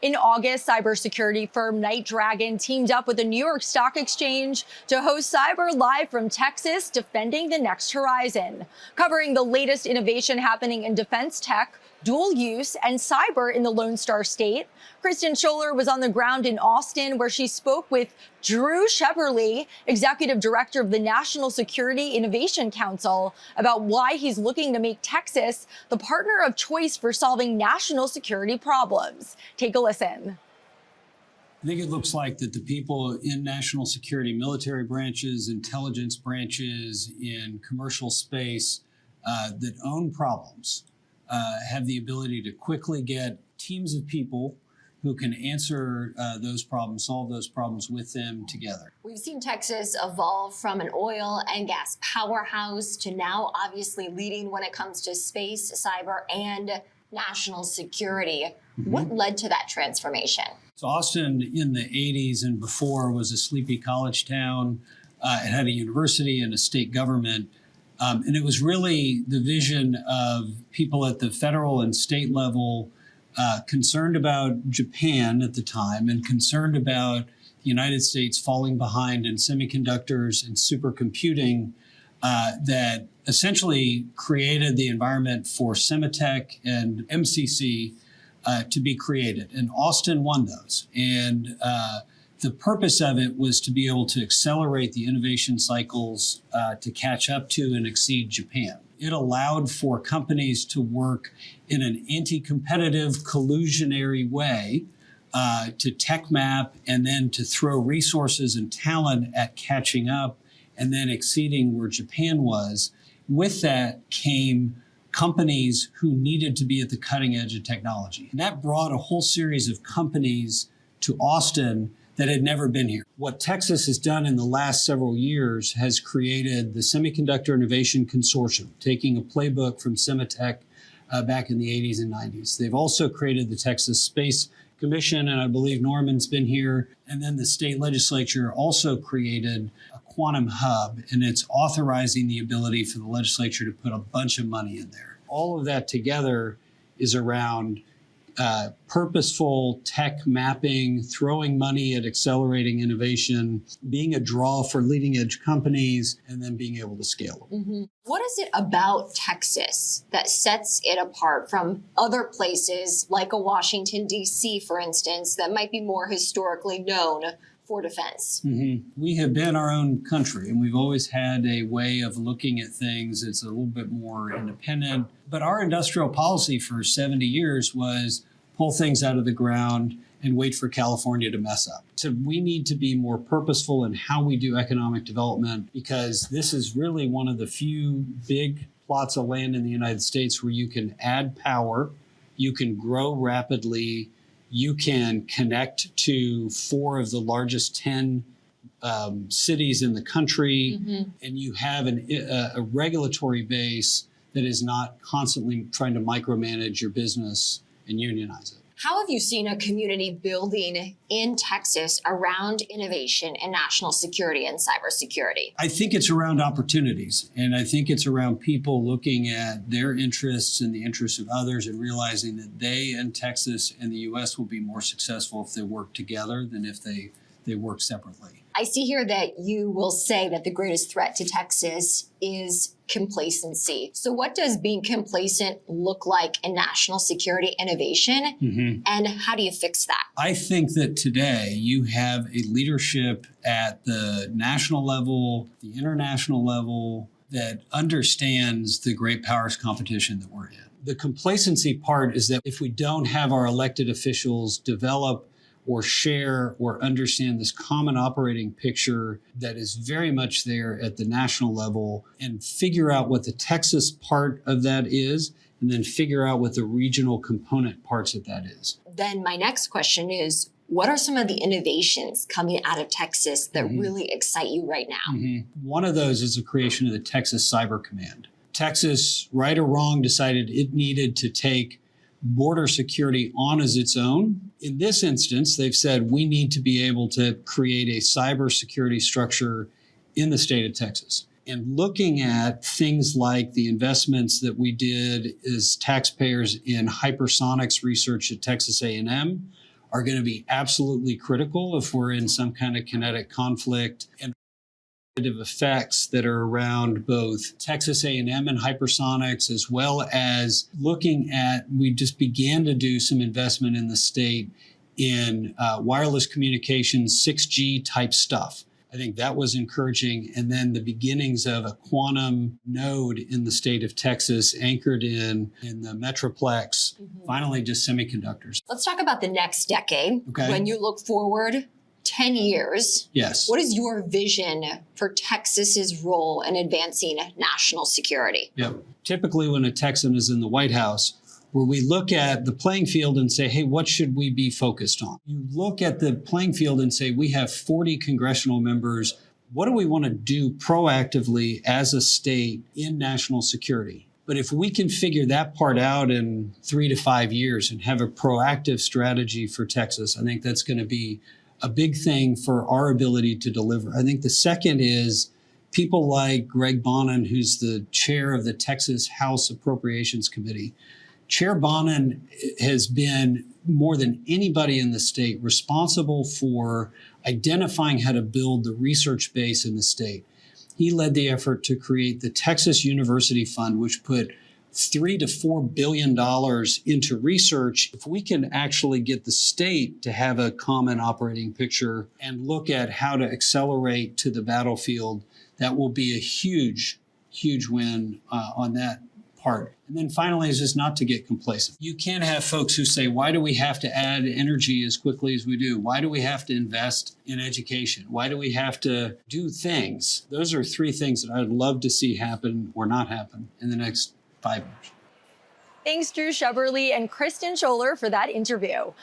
In August, cybersecurity firm Night Dragon teamed up with the New York Stock Exchange to host Cyber Live from Texas, defending the next horizon, covering the latest innovation happening in defense tech, dual use, and cyber in the Lone Star State. Kristen Scholler was on the ground in Austin, where she spoke with Drew Shepperly, executive director of the National Security Innovation Council, about why he's looking to make Texas the partner of choice for solving national security problems. Take a listen. I think it looks like that the people in national security, military branches, intelligence branches, in commercial space that own problems have the ability to quickly get teams of people who can answer those problems, solve those problems with them together. We've seen Texas evolve from an oil and gas powerhouse to now obviously leading when it comes to space, cyber, and national security. Mm-hmm. What led to that transformation? So Austin in the 80s and before was a sleepy college town. It had a university and a state government. And it was really the vision of people at the federal and state level concerned about Japan at the time and concerned about the United States falling behind in semiconductors and supercomputing that essentially created the environment for Semitech and MCC to be created. And Austin won those. And the purpose of it was to be able to accelerate the innovation cycles to catch up to and exceed Japan. It allowed for companies to work in an anti-competitive, collusionary way to tech map and then to throw resources and talent at catching up and then exceeding where Japan was. With that came companies who needed to be at the cutting edge of technology. And that brought a whole series of companies to Austin that had never been here. What Texas has done in the last several years has created the Semiconductor Innovation Consortium, taking a playbook from Semitech back in the 80s and 90s. They've also created the Texas Space Commission, and I believe Norman's been here. And then the state legislature also created a quantum hub, and it's authorizing the ability for the legislature to put a bunch of money in there. All of that together is around purposeful tech mapping, throwing money at accelerating innovation, being a draw for leading edge companies, and then being able to scale them. Mm-hmm. What is it about Texas that sets it apart from other places like a Washington, D.C., for instance, that might be more historically known for defense? Mm-hmm. We have been our own country, and we've always had a way of looking at things. It's a little bit more independent. But our industrial policy for 70 years was pull things out of the ground and wait for California to mess up. So we need to be more purposeful in how we do economic development, because this is really one of the few big plots of land in the United States where you can add power, you can grow rapidly, you can connect to 4 of the largest 10 cities in the country, mm-hmm. and you have a regulatory base that is not constantly trying to micromanage your business and unionize it. How have you seen a community building in Texas around innovation and national security and cybersecurity? I think it's around opportunities, and I think it's around people looking at their interests and the interests of others and realizing that they and Texas and the U.S. will be more successful if they work together than if they work separately. I see here that you will say that the greatest threat to Texas is complacency. So what does being complacent look like in national security innovation? Mm-hmm. And how do you fix that? I think that today you have a leadership at the national level, the international level, that understands the great powers competition that we're in. The complacency part is that if we don't have our elected officials develop or share or understand this common operating picture that is very much there at the national level and figure out what the Texas part of that is, and then figure out what the regional component parts of that is. Then my next question is, what are some of the innovations coming out of Texas that mm-hmm. really excite you right now? Mm-hmm. One of those is the creation of the Texas Cyber Command. Texas, right or wrong, decided it needed to take border security on as its own. In this instance, they've said we need to be able to create a cybersecurity structure in the state of Texas. And looking at things like the investments that we did as taxpayers in hypersonics research at Texas A&M, are going to be absolutely critical if we're in some kind of kinetic conflict, and effects that are around both Texas A&M and hypersonics, as well as looking at, we just began to do some investment in the state in wireless communications, 6G type stuff. I think that was encouraging. And then the beginnings of a quantum node in the state of Texas, anchored in the Metroplex, finally just semiconductors. Let's talk about the next decade. Okay. When you look forward 10 years, Yes. what is your vision for Texas's role in advancing national security? Yep. Typically when a Texan is in the White House, where we look at the playing field and say, hey, what should we be focused on? You look at the playing field and say, we have 40 congressional members. What do we want to do proactively as a state in national security? But if we can figure that part out in 3 to 5 years and have a proactive strategy for Texas, I think that's going to be a big thing for our ability to deliver. I think the second is people like Greg Bonin, who's the chair of the Texas House Appropriations Committee. Chair Bonin has been, more than anybody in the state, responsible for identifying how to build the research base in the state. He led the effort to create the Texas University Fund, which put $3 to $4 billion into research. If we can actually get the state to have a common operating picture and look at how to accelerate to the battlefield, that will be a huge, huge win on that part. And then finally is just not to get complacent. You can't have folks who say, why do we have to add energy as quickly as we do? Why do we have to invest in education? Why do we have to do things? Those are 3 things that I'd love to see happen or not happen in the next 5 years. Thanks, Drew Sheberly and Kristen Scholler, for that interview.